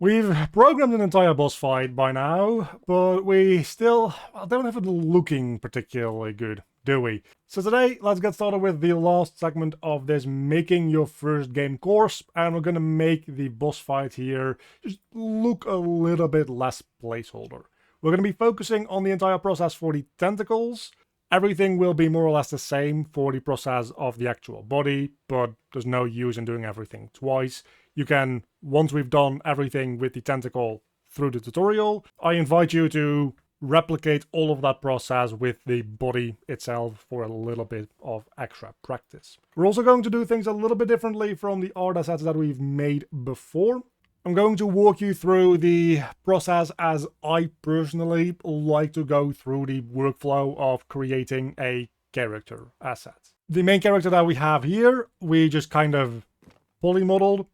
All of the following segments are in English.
We've programmed an entire boss fight by now, but we still don't have it looking particularly good, do we? So today, let's get started with the last segment of this making your first game course, and we're gonna make the boss fight here just look a little bit less placeholder. We're gonna be focusing on the entire process for the tentacles. Everything will be more or less the same for the process of the actual body, but there's no use in doing everything twice. You can, once we've done everything with the tentacle through the tutorial, I invite you to replicate all of that process with the body itself for a little bit of extra practice. We're also going to do things a little bit differently from the art assets that we've made before. I'm going to walk you through the process as I personally like to go through the workflow of creating a character asset. The main character that we have here, we just kind of poly modeled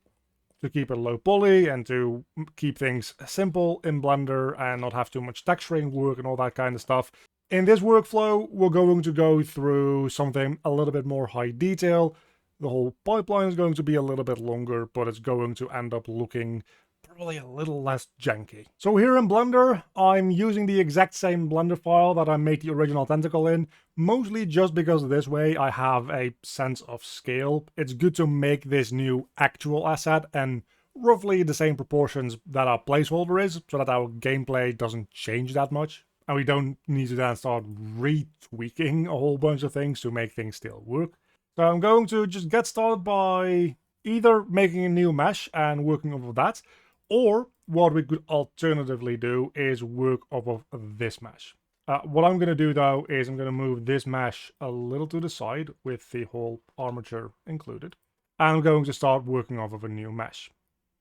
to keep it low poly and to keep things simple in Blender and not have too much texturing work and all that kind of stuff. In this workflow, we're going to go through something a little bit more high detail. The whole pipeline is going to be a little bit longer, but it's going to end up looking probably a little less janky. So here in Blender, I'm using the exact same Blender file that I made the original tentacle in, mostly just because this way I have a sense of scale. It's good to make this new actual asset and roughly the same proportions that our placeholder is, so that our gameplay doesn't change that much. And we don't need to then start retweaking a whole bunch of things to make things still work. So I'm going to just get started by either making a new mesh and working off of that, or what we could alternatively do is work off of this mesh. What I'm going to do though is I'm going to move this mesh a little to the side with the whole armature included. And I'm going to start working off of a new mesh.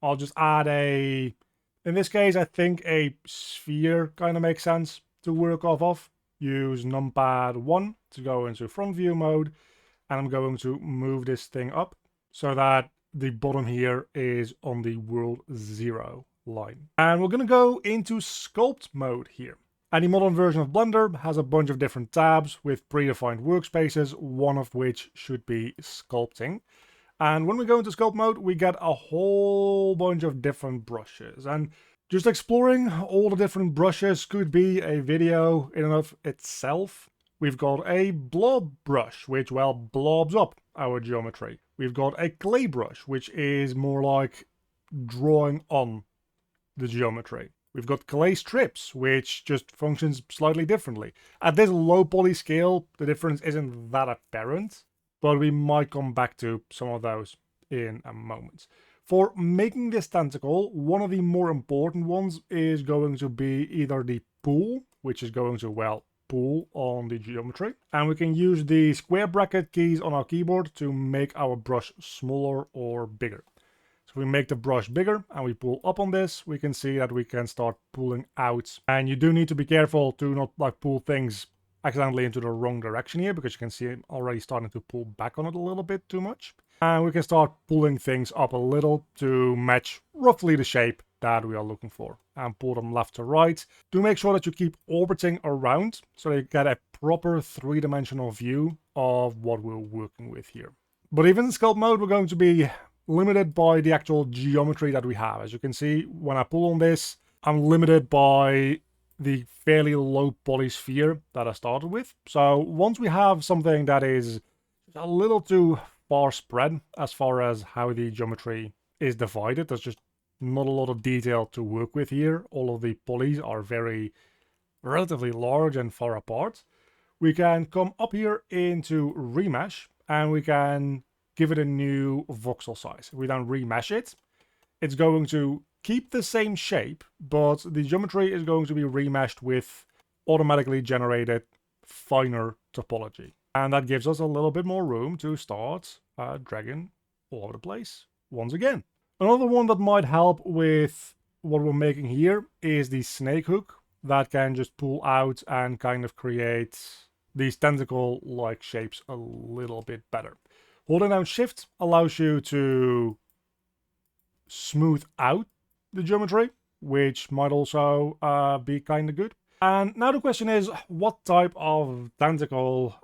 I'll just add in this case, I think a sphere kind of makes sense to work off of. Use numpad 1 to go into front view mode. And I'm going to move this thing up so that the bottom here is on the world 0 line. And we're going to go into sculpt mode here. Any modern version of Blender has a bunch of different tabs with predefined workspaces, one of which should be sculpting. And when we go into sculpt mode, we get a whole bunch of different brushes. And just exploring all the different brushes could be a video in and of itself. We've got a blob brush, which, well, blobs up our geometry. We've got a clay brush, which is more like drawing on the geometry. We've got clay strips, which just functions slightly differently. At this low poly scale, the difference isn't that apparent, but we might come back to some of those in a moment. For making this tentacle, one of the more important ones is going to be either the pool, which is going to, well, pull on the geometry, and we can use the square bracket keys on our keyboard to make our brush smaller or bigger. So if we make the brush bigger and we pull up on this, we can see that we can start pulling out. And you do need to be careful to not like pull things accidentally into the wrong direction here, because you can see it already starting to pull back on it a little bit too much. And we can start pulling things up a little to match roughly the shape that we are looking for, and pull them left to right to make sure that you keep orbiting around so you get a proper three-dimensional view of what we're working with here. But even in sculpt mode, we're going to be limited by the actual geometry that we have. As you can see, when I pull on this, I'm limited by the fairly low poly sphere that I started with. So once we have something that is a little too far spread as far as how the geometry is divided, there's just not a lot of detail to work with here. All of the polys are relatively large and far apart. We can come up here into remesh and we can give it a new voxel size. If we then remesh it, it's going to keep the same shape, but the geometry is going to be remeshed with automatically generated finer topology. And that gives us a little bit more room to start dragging all over the place once again. Another one that might help with what we're making here is the snake hook that can just pull out and kind of create these tentacle-like shapes a little bit better. Holding down Shift allows you to smooth out the geometry, which might also be kind of good. And now the question is, what type of tentacle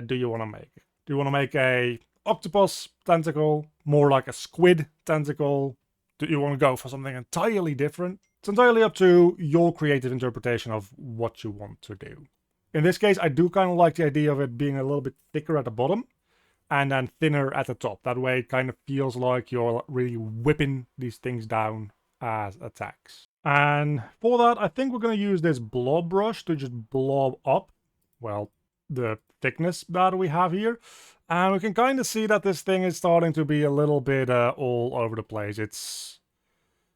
do you want to make? Do you want to make a octopus tentacle, more like a squid tentacle, Do you want to go for something entirely different? It's entirely up to your creative interpretation of what you want to do. In this case, I do kind of like the idea of it being a little bit thicker at the bottom and then thinner at the top. That way it kind of feels like you're really whipping these things down as attacks. And for that, I think we're going to use this blob brush to just blob up, well, the thickness that we have here. And we can kind of see that this thing is starting to be a little bit all over the place. It's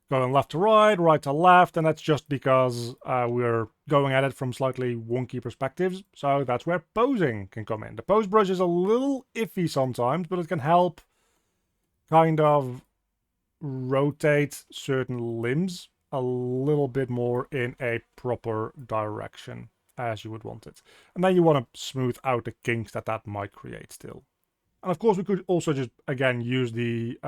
going left to right to left, and that's just because we're going at it from slightly wonky perspectives. So that's where posing can come in. The pose brush is a little iffy sometimes, but it can help kind of rotate certain limbs a little bit more in a proper direction as you would want it. And then you want to smooth out the kinks that might create still. And of course we could also just, again, use the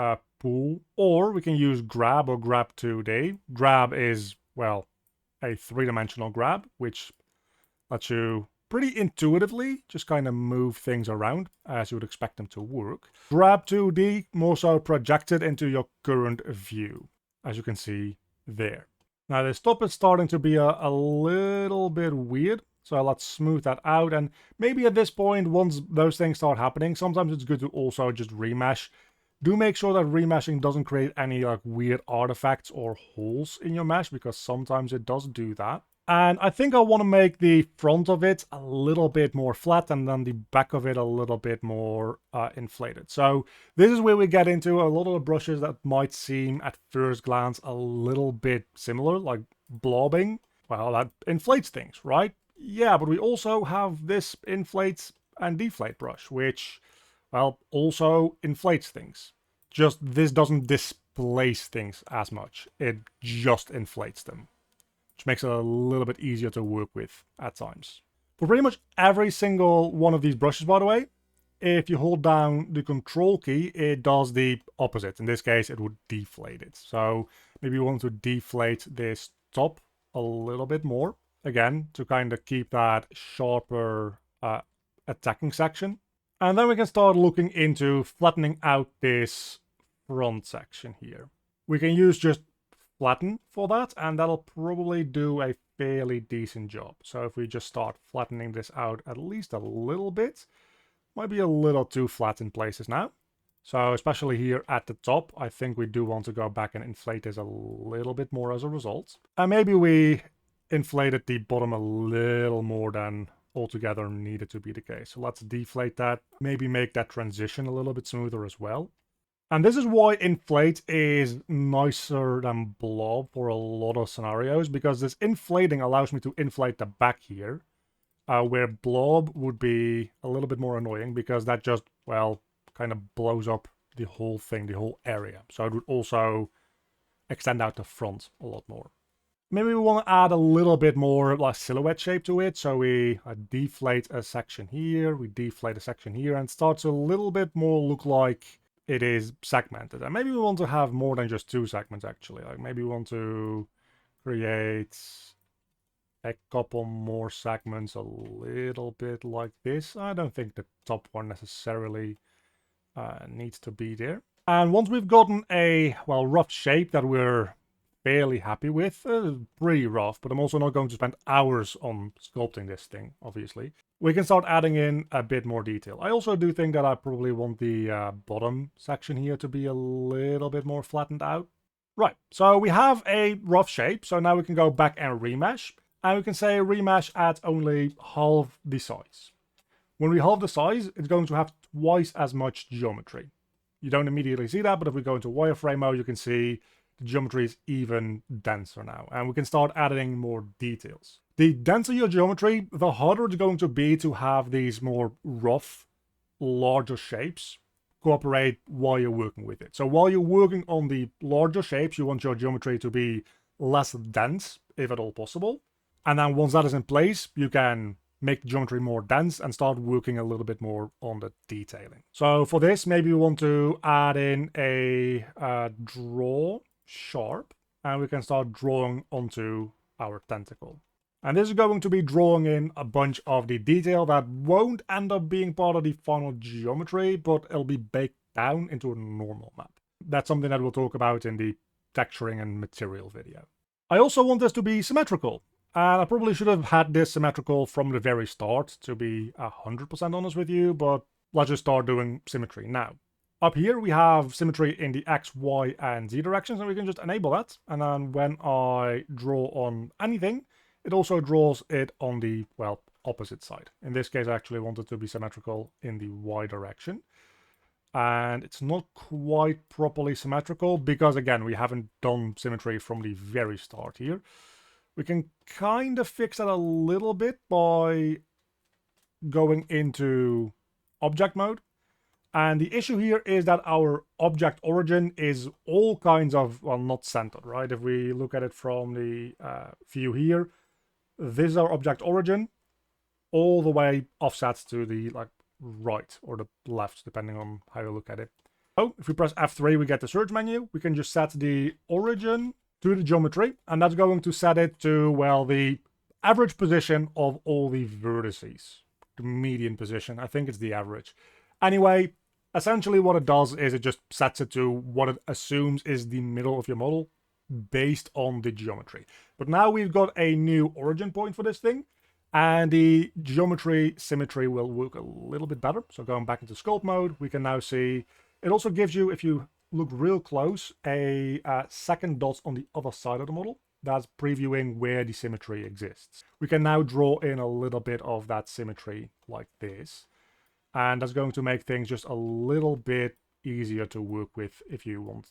pool, or we can use grab or grab 2D. Grab is, well, a three-dimensional grab, which lets you pretty intuitively just kind of move things around as you would expect them to work. Grab 2D more so projected into your current view, as you can see there. Now this top is starting to be a little bit weird, so let's smooth that out. And maybe at this point, once those things start happening, sometimes it's good to also just remesh. Do make sure that remeshing doesn't create any like weird artifacts or holes in your mesh, because sometimes it does do that. And I think I want to make the front of it a little bit more flat and then the back of it a little bit more inflated. So this is where we get into a lot of the brushes that might seem at first glance a little bit similar, like blobbing. Well, that inflates things, right? Yeah, but we also have this inflate and deflate brush, which, well, also inflates things. Just this doesn't displace things as much. It just inflates them, which makes it a little bit easier to work with at times. For pretty much every single one of these brushes, by the way, if you hold down the control key, it does the opposite. In this case, it would deflate it. So maybe you want to deflate this top a little bit more, again, to kind of keep that sharper attacking section. And then we can start looking into flattening out this front section here. We can use just flatten for that, and that'll probably do a fairly decent job. So if we just start flattening this out at least a little bit, might be a little too flat in places now. So especially here at the top, I think we do want to go back and inflate this a little bit more as a result. And maybe we inflated the bottom a little more than altogether needed to be the case. So let's deflate that, maybe make that transition a little bit smoother as well. And this is why inflate is nicer than blob for a lot of scenarios, because this inflating allows me to inflate the back here, where blob would be a little bit more annoying because that just, well, kind of blows up the whole thing, the whole area. So it would also extend out the front a lot more. Maybe we want to add a little bit more like silhouette shape to it. So we deflate a section here, we deflate a section here, and it starts a little bit more look like it is segmented. And maybe we want to have more than just two segments actually. Like maybe we want to create a couple more segments a little bit like this. I don't think the top one necessarily needs to be there. And once we've gotten a, well, rough shape that we're fairly happy with, pretty rough, but I'm also not going to spend hours on sculpting this thing, obviously. We can start adding in a bit more detail. I also do think that I probably want the bottom section here to be a little bit more flattened out. Right, so we have a rough shape, so now we can go back and remesh, and we can say remesh at only half the size. When we halve the size, it's going to have twice as much geometry. You don't immediately see that, but if we go into wireframe mode, you can see the geometry is even denser now, and we can start adding more details. The denser your geometry, the harder it's going to be to have these more rough, larger shapes cooperate while you're working with it. So while you're working on the larger shapes, you want your geometry to be less dense, if at all possible. And then once that is in place, you can make the geometry more dense and start working a little bit more on the detailing. So for this, maybe we want to add in a draw sharp, and we can start drawing onto our tentacle. And this is going to be drawing in a bunch of the detail that won't end up being part of the final geometry, but it'll be baked down into a normal map. That's something that we'll talk about in the texturing and material video. I also want this to be symmetrical. And I probably should have had this symmetrical from the very start, to be 100% honest with you, but let's just start doing symmetry now. Up here we have symmetry in the X, Y, and Z directions, and we can just enable that. And then when I draw on anything, it also draws it on the, well, opposite side. In this case, I actually want it to be symmetrical in the Y direction. And it's not quite properly symmetrical because, again, we haven't done symmetry from the very start here. We can kind of fix that a little bit by going into object mode. And the issue here is that our object origin is all kinds of, well, not centered, right? If we look at it from the view here, this is our object origin, all the way offsets to the right or the left, depending on how you look at it. So if we press F3, we get the search menu. We can just set the origin to the geometry, and that's going to set it to, well, the average position of all the vertices. The median position, I think it's the average. Anyway, essentially what it does is it just sets it to what it assumes is the middle of your model based on the geometry. But now we've got a new origin point for this thing, and the geometry symmetry will work a little bit better. So going back into sculpt mode, we can now see it also gives you, if you look real close, a second dot on the other side of the model. That's previewing where the symmetry exists. We can now draw in a little bit of that symmetry like this. And that's going to make things just a little bit easier to work with if you want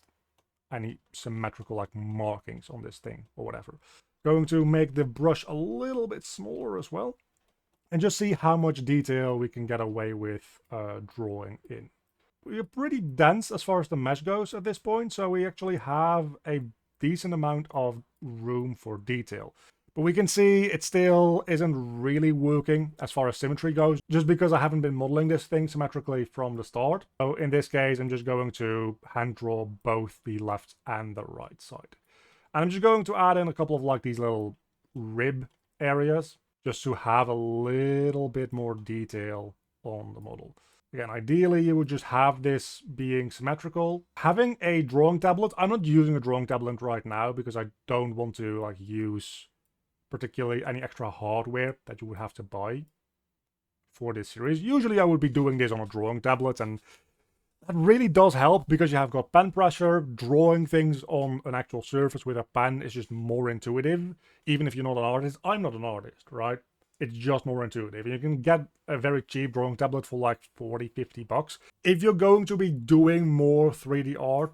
any symmetrical markings on this thing or whatever. Going to make the brush a little bit smaller as well. And just see how much detail we can get away with drawing in. We are pretty dense as far as the mesh goes at this point, so we actually have a decent amount of room for detail. But we can see it still isn't really working as far as symmetry goes, just because I haven't been modeling this thing symmetrically from the start. So in this case, I'm just going to hand draw both the left and the right side. And I'm just going to add in a couple of these little rib areas, just to have a little bit more detail on the model. Again, ideally, you would just have this being symmetrical. Having a drawing tablet, I'm not using a drawing tablet right now because I don't want to use particularly any extra hardware that you would have to buy for this series. Usually I would be doing this on a drawing tablet, and that really does help because you have got pen pressure. Drawing things on an actual surface with a pen is just more intuitive, even if you're not an artist. I'm not an artist, right? It's just more intuitive. You can get a very cheap drawing tablet for like 40, 50 bucks. If you're going to be doing more 3D art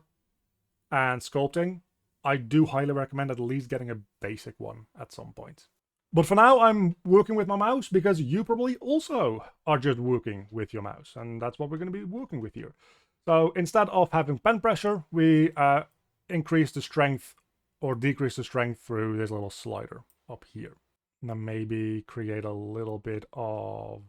and sculpting, I do highly recommend at least getting a basic one at some point. But for now, I'm working with my mouse because you probably also are just working with your mouse. And that's what we're going to be working with here. So instead of having pen pressure, we increase the strength or decrease the strength through this little slider up here. And then maybe create a little bit of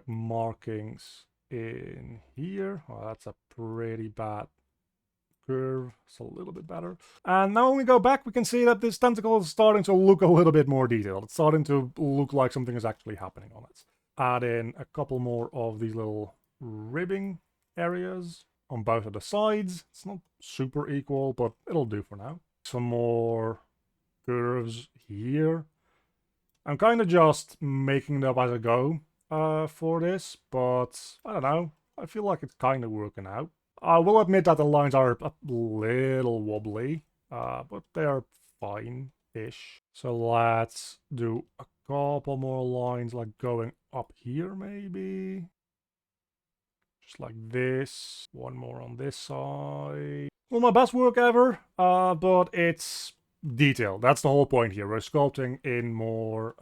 markings in here. Oh, that's a pretty bad curve. It's a little bit better. And now when we go back, we can see that this tentacle is starting to look a little bit more detailed. It's starting to look like something is actually happening on it. Add in a couple more of these little ribbing areas on both of the sides. It's not super equal, but it'll do for now. Some more curves here. I'm kind of just making it up as I go for this, but I don't know. I feel like it's kind of working out. I will admit that the lines are a little wobbly, but they're fine-ish. So let's do a couple more lines going up here maybe. Just like this. One more on this side. Well, my best work ever, but it's detail. That's the whole point here. We're sculpting in more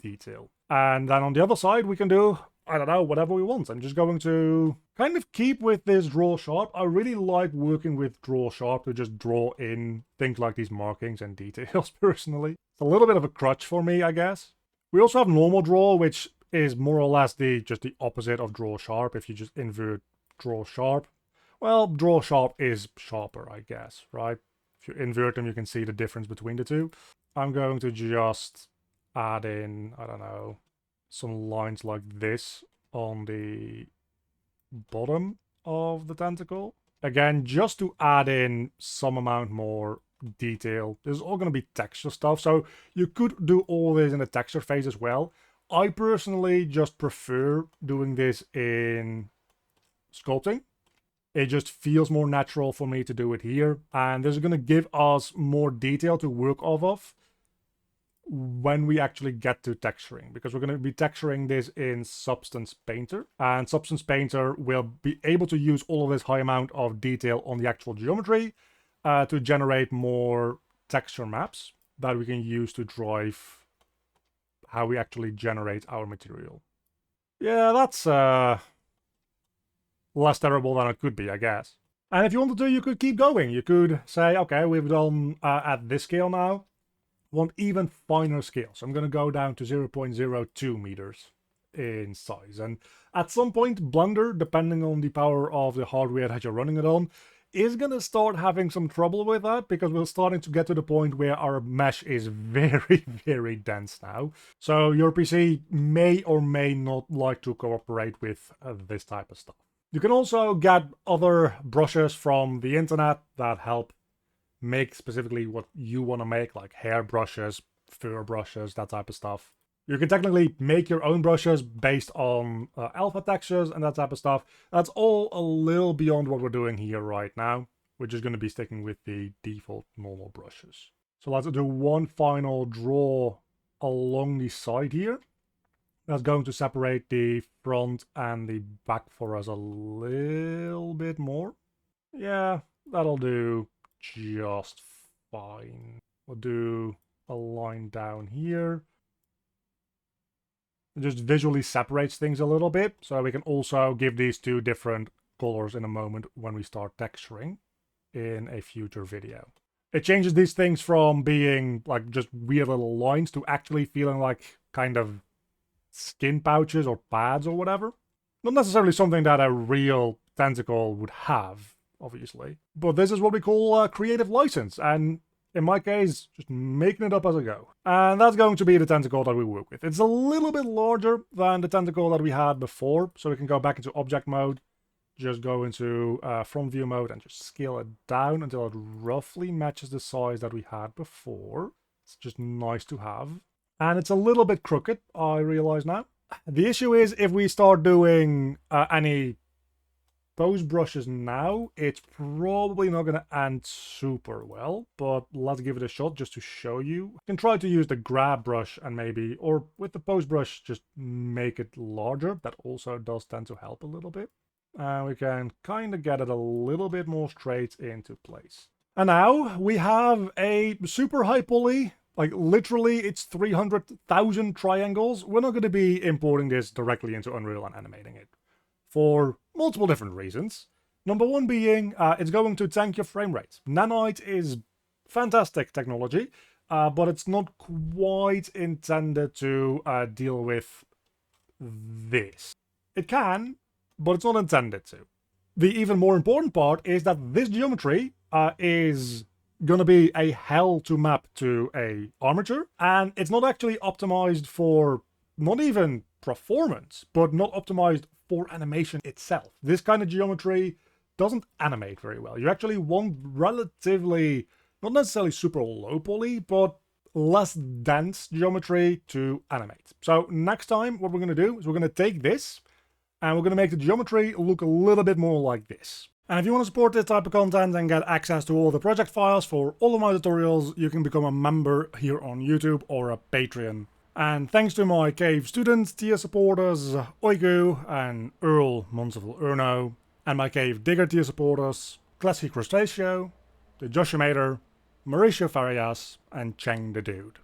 detail. And then on the other side, we can do, I don't know, whatever we want. I'm just going to kind of keep with this draw sharp. I really like working with draw sharp to just draw in things like these markings and details personally. It's a little bit of a crutch for me, I guess. We also have normal draw, which is more or less just the opposite of draw sharp. If you just invert draw sharp, well, draw sharp is sharper, I guess, right? If you invert them, you can see the difference between the two. I'm going to just add in, I don't know, some lines like this on the bottom of the tentacle. Again, just to add in some amount more detail. This is all going to be texture stuff, so you could do all this in the texture phase as well. I personally just prefer doing this in sculpting. It just feels more natural for me to do it here, and this is going to give us more detail to work off of when we actually get to texturing, because we're going to be texturing this in Substance Painter, and Substance Painter will be able to use all of this high amount of detail on the actual geometry to generate more texture maps that we can use to drive how we actually generate our material. Yeah, that's less terrible than it could be, I guess. And if you wanted to, you could keep going. You could say, okay, we've done at this scale now. Want even finer scale. So I'm going to go down to 0.02 meters in size. And at some point, Blender, depending on the power of the hardware that you're running it on, is going to start having some trouble with that, because we're starting to get to the point where our mesh is very, very dense now. So your PC may or may not like to cooperate with this type of stuff. You can also get other brushes from the internet that help make specifically what you want to make, like hair brushes, fur brushes, that type of stuff. You can technically make your own brushes based on alpha textures and that type of stuff. That's all a little beyond what we're doing here right now. We're just going to be sticking with the default normal brushes. So let's do one final draw along the side here. That's going to separate the front and the back for us a little bit more. Yeah, that'll do just fine. We'll do a line down here. It just visually separates things a little bit, so we can also give these two different colors in a moment when we start texturing in a future video. It changes these things from being like just weird little lines to actually feeling like kind of skin pouches or pads or whatever. Not necessarily something that a real tentacle would have, obviously. But this is what we call creative license, and in my case, just making it up as I go. And that's going to be the tentacle that we work with. It's a little bit larger than the tentacle that we had before, so we can go back into object mode, just go into front view mode and just scale it down until it roughly matches the size that we had before. It's just nice to have. And it's a little bit crooked, I realize now. The issue is if we start doing any pose brushes now, it's probably not going to end super well, but let's give it a shot just to show you. You can try to use the grab brush and maybe, or with the pose brush, just make it larger. That also does tend to help a little bit. And we can kind of get it a little bit more straight into place. And now we have a super high poly. Like, literally, it's 300,000 triangles. We're not going to be importing this directly into Unreal and animating it for multiple different reasons. Number one being, it's going to tank your frame rate. Nanite is fantastic technology, but it's not quite intended to deal with this. It can, but it's not intended to. The even more important part is that this geometry is going to be a hell to map to a armature, and it's not actually optimized for not even performance, but not optimized for animation itself. This kind of geometry doesn't animate very well. You actually want relatively, not necessarily super low poly, but less dense geometry to animate. So next time what we're going to do is we're going to take this and we're going to make the geometry look a little bit more like this. And if you want to support this type of content and get access to all the project files for all of my tutorials, you can become a member here on YouTube or a Patreon. And thanks to my Cave students, tier supporters, Oigu and Earl Monseval Urno, and my Cave Digger tier supporters, Classy Crustaceo, the Joshimator, Mauricio Farias, and Cheng the Dude.